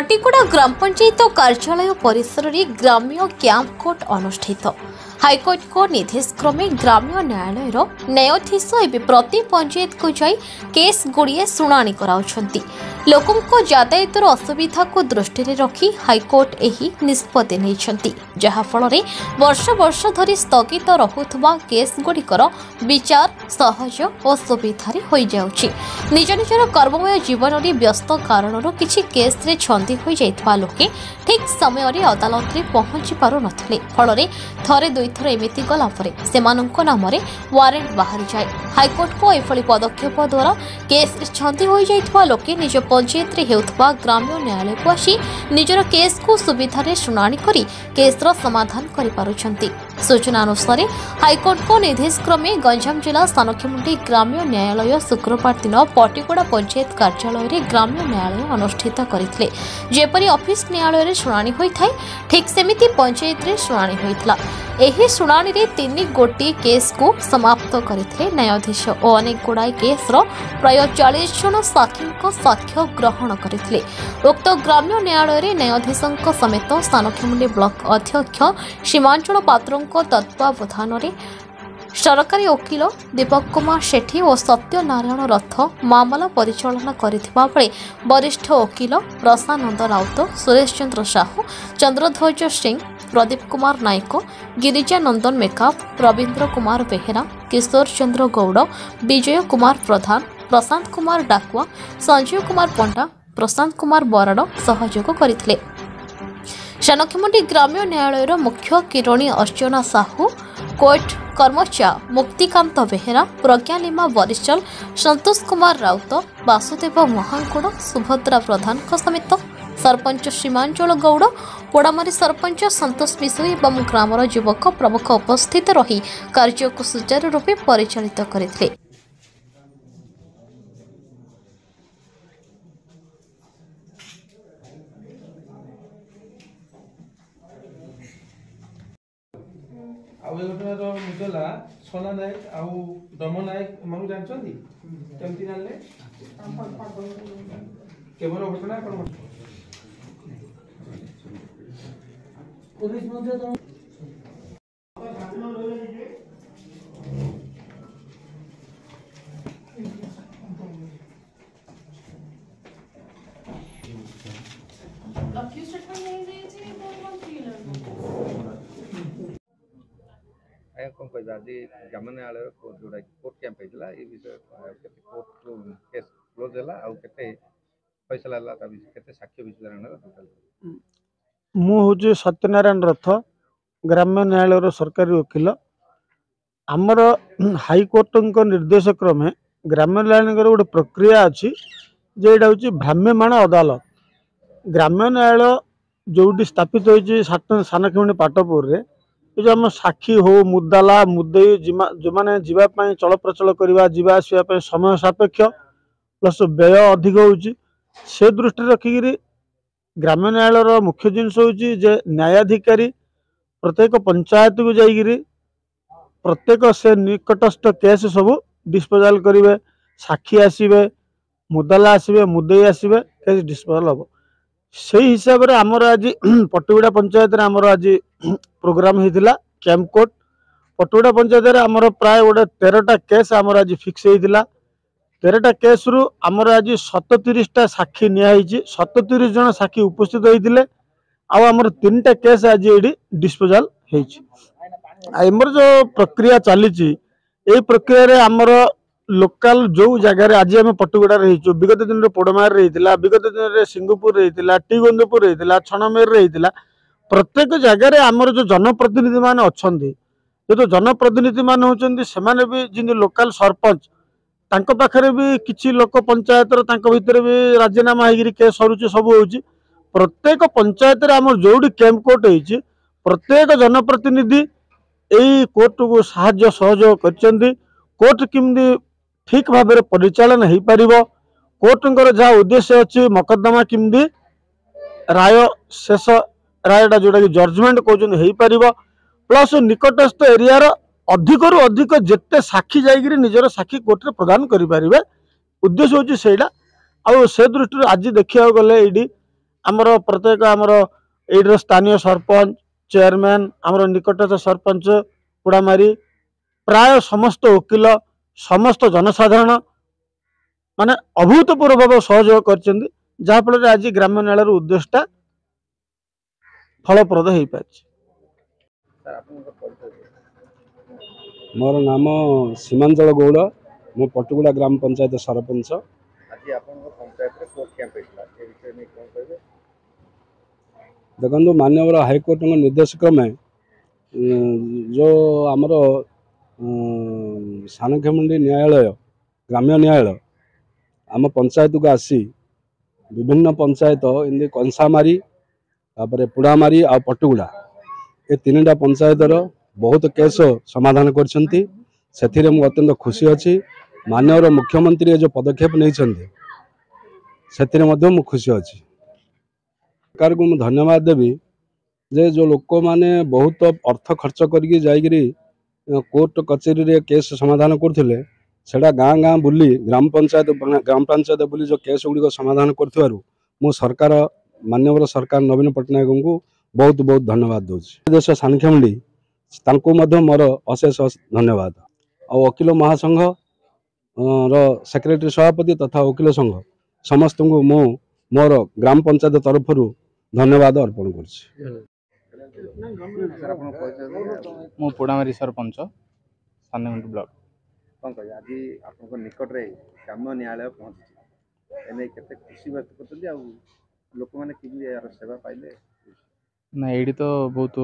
पटिगुड़ा ग्राम पंचायत कार्यालय परिसर में ग्राम्य कैंप कोर्ट अनुष्ठित। हाईकोर्ट को निर्देश क्रमे ग्राम्य न्यायालय न्यायाधीश एवं प्रति पंचायत को जाई केस गुड़िए शुणाणी कराउछंती। लोकों यातायातर असुविधा को दृष्टि रखी हाईकोर्ट एही निष्पत्ति नेइछंती, जहा फଳରେ वर्ष वर्ष धरी स्थगित रहुथबा केस गुड़िकर विचार सहज और सुविधारे होई जाउछि। निज निजर कर्ममय जीवन में व्यस्त कारणरू किछि केस रे छंदी होई जाइतबा लोके ठीक समय रे अदालत रे पहुंची पारु नथिले। फଳରେ थरे दुई थर एमिति गला परे सेमानंको नामरे वारेंट बाहरी जाए। हाईकोर्ट को एभली पदक्षेप द्वारा केस रे छंदी होई जाइतबा लोके निज पंचायत रे हेउथबा ग्राम्य न्यायालय को आसी निजर केस को सुविधा रे शुणाणी करी केसर समाधान करि पारुछंती। सूचना अनुसार हाईकोर्ट को निर्देश क्रमे गंजाम जिला सानखीमुंडी ग्राम्य न्यायालय शुक्रवार दिन पटिगुड़ा पंचायत कार्यालय रे ग्राम्य न्यायालय अनुष्ठित करथिले। जेपरि ऑफिस न्यायालय रे शुणाणी होई थाए ठीक सेमिति पंचायत रे शुणाणी होइतला। एही शुणाणी रे 3 गोटी केस को समाप्त करथिले न्यायाधीश और अनेक गुड़ाई केस रो प्राय 40 जन साक्षीक साक्ष्य ग्रहण करथिले। उक्त ग्राम्य न्यायालय रे न्यायाधीशक समेत सानखीमुंडी ब्लॉक अध्यक्ष सीमांचल पात्र तत्वावधान रे सरकारी वकील दीपक कुमार सेठी और सत्यनारायण रथ मामला परिचालना करथिबा बेले वरिष्ठ वकील प्रसानंद राउत, सुरेश चंद्र साहू, चंद्रध्वज सिंह, प्रदीप कुमार नायक, गिरिजा नंदन मेकाप, रवींद्र कुमार बेहेरा, किशोर चंद्र गौड़, विजय कुमार प्रधान, प्रशांत कुमार डाकुआ, संजीव कुमार पंडा, प्रशांत कुमार बराड़ सहयोग करथिले। सानखीमुंडी ग्राम्य न्यायालय मुख्य किरणी अर्चना साहू, कोर्ट कर्मचा मुक्तिकांत बेहेरा, प्रज्ञालिमा वरिष्ठल, संतोष कुमार राउत, वासुदेव महांकुड़, सुभद्रा प्रधान समेत सरपंच सीमांचल गौड़, पोड़ामारी सरपंच संतोष बिशोई और ग्रामर युवक प्रमुख उपस्थित रही कार्य को सुचारू रूपे परिचालित करथिले। मुदला सोना नायक आउ दम नायक एमन जानछंती केमती जानले केवल घटना कोन पुलिस मध्ये तो अक्यूज स्टेटमेंट नहीं दे छी कोन कौन कह आज ग्राम न्यायालय जोड़ा कोर्ट कैंप होता है विषय कोर्ट केस क्लोज है आते फैसला है साक्ष्य विश्लेषण हूँ सत्यनारायण रथ ग्राम्य न्यायालय सरकारी वकील। आमर हाईकोर्ट निर्देश क्रमे ग्राम्य न्यायालय गोटे प्रक्रिया अच्छी जे हूँ भ्राम्यमाण अदालत। ग्राम्य न्यायालय जोटी स्थापित होती सानखीमुंडी पाटपुर रे जो आम साक्षी हो मुदाला मुदई जो मैंने जीवाई चल प्रचल करवा जीवा आसवा समय सापेक्ष प्लस व्यय अधिक होची से दृष्टि रखिकी ग्राम्य न्यायालय मुख्य जिनस हूँ न्यायाधिकारी प्रत्येक पंचायत को जाइए प्रत्येक से निकटस्थ केस सब डिस्पोजाल करेंगे, साक्षी आसवे, मुदाला आसवे, मुदई आसवे, केस डिस्पोजाल हम से हिसाब से आमर आज पटिगुड़ा पंचायत आमर आज प्रोग्राम होता कैंप कोर्ट। पटिगुड़ा पंचायत आमर प्राय गोटे 13टा केस आमर आज फिक्स होता। 13टा केस रु आमर आज 37टा साक्षी नियाई 37 जन साक्षी उपस्थित होते आमर 3टा केस आज ये डिस्पोजाल होमर जो प्रक्रिया चली प्रक्रिया आमर लोकल जो जगार आज आम पटिगुड़ा रहीचु विगत दिन में पोड़मार रही विगत दिन में सिंगपुर रही टीगंदपुर रही छणमेर रही प्रत्येक जगार आमर जो जनप्रतिनिधि मान अच्छा जो जनप्रतिनिधि मान होती से भी जिन लोकल सरपंच तांको पाखरे भी किसी लोक पंचायत भितर भी राजीनामा होगी केस सरुचे सब हो प्रत्येक पंचायत आम जो कैंप कोर्ट होती प्रत्येक जनप्रतिनिधि यही कोर्ट को साहाय्य सहयोग कर कोर्ट किमती ठीक भाव में परिचालन हो पार कोर्टर जहाँ उद्देश्य अच्छी मकदमा किमती राय शेष रायटा जोटा कि जजमेंट कहते हो पार प्लस निकटस्थ एरियार अधिक रु अधिक जिते साक्षी जाइए निजर साक्षी कोर्ट में प्रदान करें उद्देश्य हूँ से दृष्टि आज देखा गले ये आमर प्रत्येक आमर एइटर स्थानीय सरपंच चेयरमैन आमर निकटस्थ सरपंच पुड़ामारी प्राय समस्त वकिल समस्त जनसाधारण माने अभूतपूर्व भाव सहयोग कर जहाँफल आज ग्राम्य न्यायालय उद्देश्यटा फलप्रद हो पारे। ସାର୍ ଆପଣଙ୍କ ପରିଚୟ मोर नाम सीमांचल गौड़ मु पटुगुड़ा ग्राम पंचायत सरपंच। ଆଜି ଆପଣଙ୍କ ପଞ୍ଚାୟତରେ କୋର୍ଟ କ୍ୟାମ୍ପ ହେଇଥିଲା ଏ ବିଷୟରେ ନେଇ କ'ଣ କହିବେ? देखो माननीय हाईकोर्ट निर्देश क्रमे जो आमर सानखेमुंडी न्यायालय ग्राम्य न्यायालय आम पंचायत को आसी विभिन्न पंचायत इमती कंसामारी तापर पुड़ामारी आ पटुगुड़ा ये तीनटा पंचायतर बहुत केस समाधान करछंती। सेथिरे मु अत्यंत खुशी अच्छी माननीय मुख्यमंत्री जो पदक्षेप नहीं सेथिरे मध्य मु खुशी अच्छी। सरकार को मुझे धन्यवाद देवी जे जो लोक माने बहुत अर्थ खर्च करके जाइकरी कोर्ट कचेरी रे केस समाधान करथिले सेटा गाँ गाँ बुली ग्राम पंचायत बुली जो केस गुड़िक समाधान करथिबारु मु सरकार माननीय सरकार नवीन पट्टनायक को बहुत बहुत धन्यवाद दूसरी। देश सानखेमुंडी तांको मध्य मोर अशेष धन्यवाद। और वकील महासंघ सेक्रेटरी सभापति तथा वकील संघ समस्त को मु मोर ग्राम पंचायत तरफ धन्यवाद अर्पण कर। ସାର୍ ଆପଣଙ୍କ ପରିଚୟ ଦେବେ? मु पुड़ामारी सरपंच सानखेमुंडी ब्लॉक। କ'ଣ କହିବେ ଆଜି ଆପଣଙ୍କ ନିକଟରେ ଗ୍ରାମ୍ୟ ନ୍ୟାୟାଳୟ ପହଞ୍ଚିଛି ଏନେ କେତେ ଖୁସି ବ୍ୟକ୍ତ କରୁଛନ୍ତି ଆଉ ଲୋକମାନେ କେମିତି ଏହାର ସେବା ପାଇଲେ? ना ये तो बहुत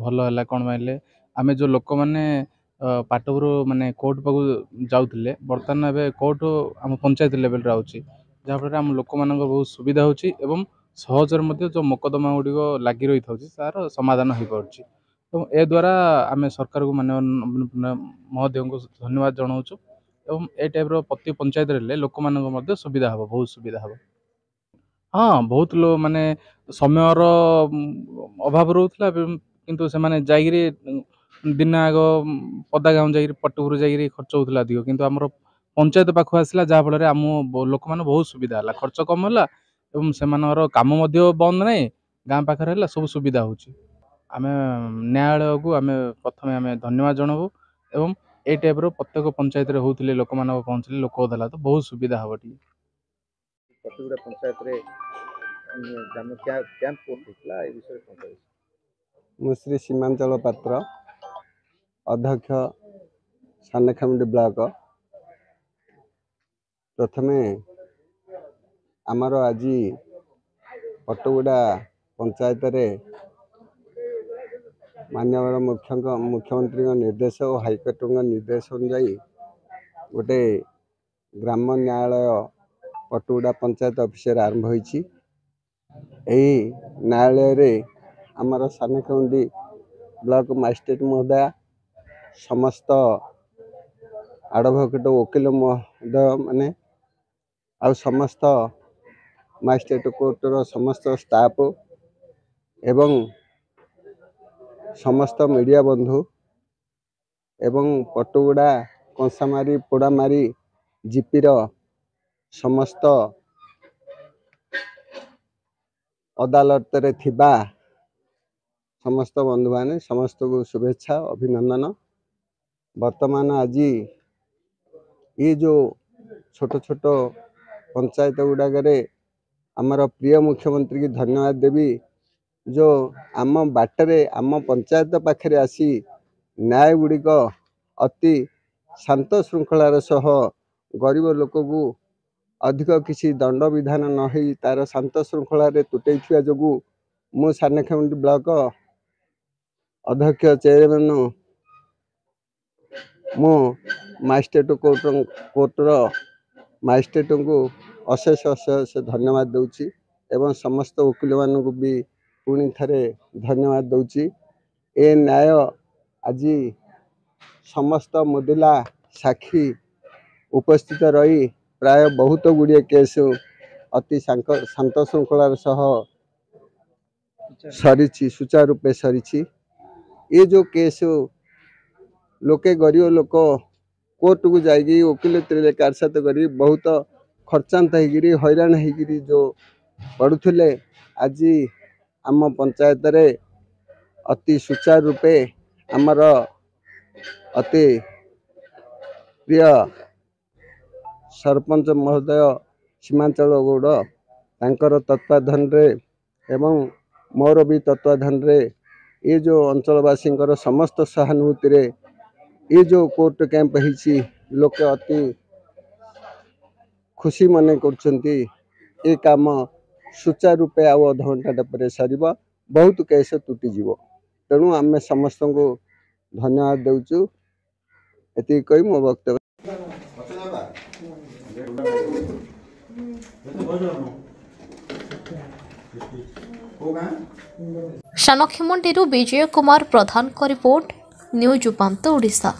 भल है कौन मारे आम जो लोक मैंने पाटपुर माने कोर्ट पाक जाऊे बर्तमान एवं कोर्ट आम पंचायत लेवल जहाँफल आम लोक मान बहुत सुविधा होची एवं सहजर मध्य जो मोकदमा गुड़िक लगी रही था तार समाधान हो पार्टी। तो ए द्वारा आम सरकार को माननीय महोदय को धन्यवाद जनाऊँ एवं ए टाइप प्रति पंचायत रे लोक मान सुविधा हम बहुत सुविधा हम। हाँ बहुत लोग माने समयर अभाव रोला किंतु से माने जाइरी दिन आग पदा गाँव जा पटुपुर जा खर्च होता अधिक किंतु आमर पंचायत पाख आसला जहाँफल आम लोक मैंने बहुत सुविधा है खर्च कम है एवं से कम बंद ना गाँ पाखे है सब सुविधा होची। आम न्यायालय को आम प्रथम आम धन्यवाद जनाबू एवं ए टाइप प्रत्येक पंचायत होते लोक मान पहुँचले लोक अदालत बहुत सुविधा हम टी। पटुगुड़ा पंचायत रे ग्राम्य कैंप कोर्ट होता ए विषय କ'ଣ କହିବେ? मु श्री सीमांचल पात्र अध्यक्ष सानखेमुंडी ब्लॉक। प्रथमे आमर आज पटुगुड़ा पंचायत रे माननीय मुख्यमंत्री निर्देश और हाईकोर्ट निर्देश अनुजाई गोटे ग्राम्य न्यायालय पटुगुड़ा पंचायत ऑफिस आरंभ होईची। एही न्यायालय रे आमर सानखेमुंडी ब्लॉक मजिस्ट्रेट महोदय समस्त एडवोकेट वकील महोदय माने आ समस्त मजिस्ट्रेट कोर्टर समस्त स्टाफ एवं समस्त मीडिया बंधु एवं पटुगुड़ा कंसामारी पोड़ामारी जीपीर समस्त अदालत रे थिबा समस्त बंधु माने समस्त को शुभेच्छा अभिनंदन। वर्तमान आज ये जो छोट छोट पंचायत गुड़ाक आमर प्रिय मुख्यमंत्री की धन्यवाद देवी जो आम बाटरे आम पंचायत पाखे आसी न्याय गुड़िक अति शांत श्रृंखलार सह गरीब लोक को अधिक किसी दंड विधान न हो तार शांत श्रृंखला तुटई जो मु सानखेमुंडी ब्लॉक अध्यक्ष चेयरमैन मु मजिस्ट्रेट कोर्टर मजिस्ट्रेट को अशेष अशेष धन्यवाद दूची एवं समस्त वकील मान को भी पुणी थे धन्यवाद दूची। ए न्याय आज समस्त मुदिला साक्षी उपस्थित रही प्राय बहुत गुड़िए केस अति शांत श्रृंखलार सह सरी सुचारू रूपे सरी। ये जो केस लोके गरीब लोक कोर्ट को जाइए वकिल कारसात कर बहुत खर्चांत होगी हैरान होगी जो पड़ुले आज आम पंचायत रे अति सुचारू रूपे आमर अति प्रिय सरपंच महोदय सीमांचल गौड़ तांकर तत्वाधान रे एवं मोर भी तत्वाधान रे ये जो अंचलवासी समस्त सहानुभूति रे ये जो कोर्ट कैंप होती लोके अति खुशी मन कर काम सुचारू रूपे आउ अध घंटा पर सर बहुत केस तुटीज तेणु आम समस्त को धन्यवाद देचु ये कही मो वक्तव्य सानखिमंडी विजय कुमार प्रधान का रिपोर्ट न्यूज उपांत ओडिशा।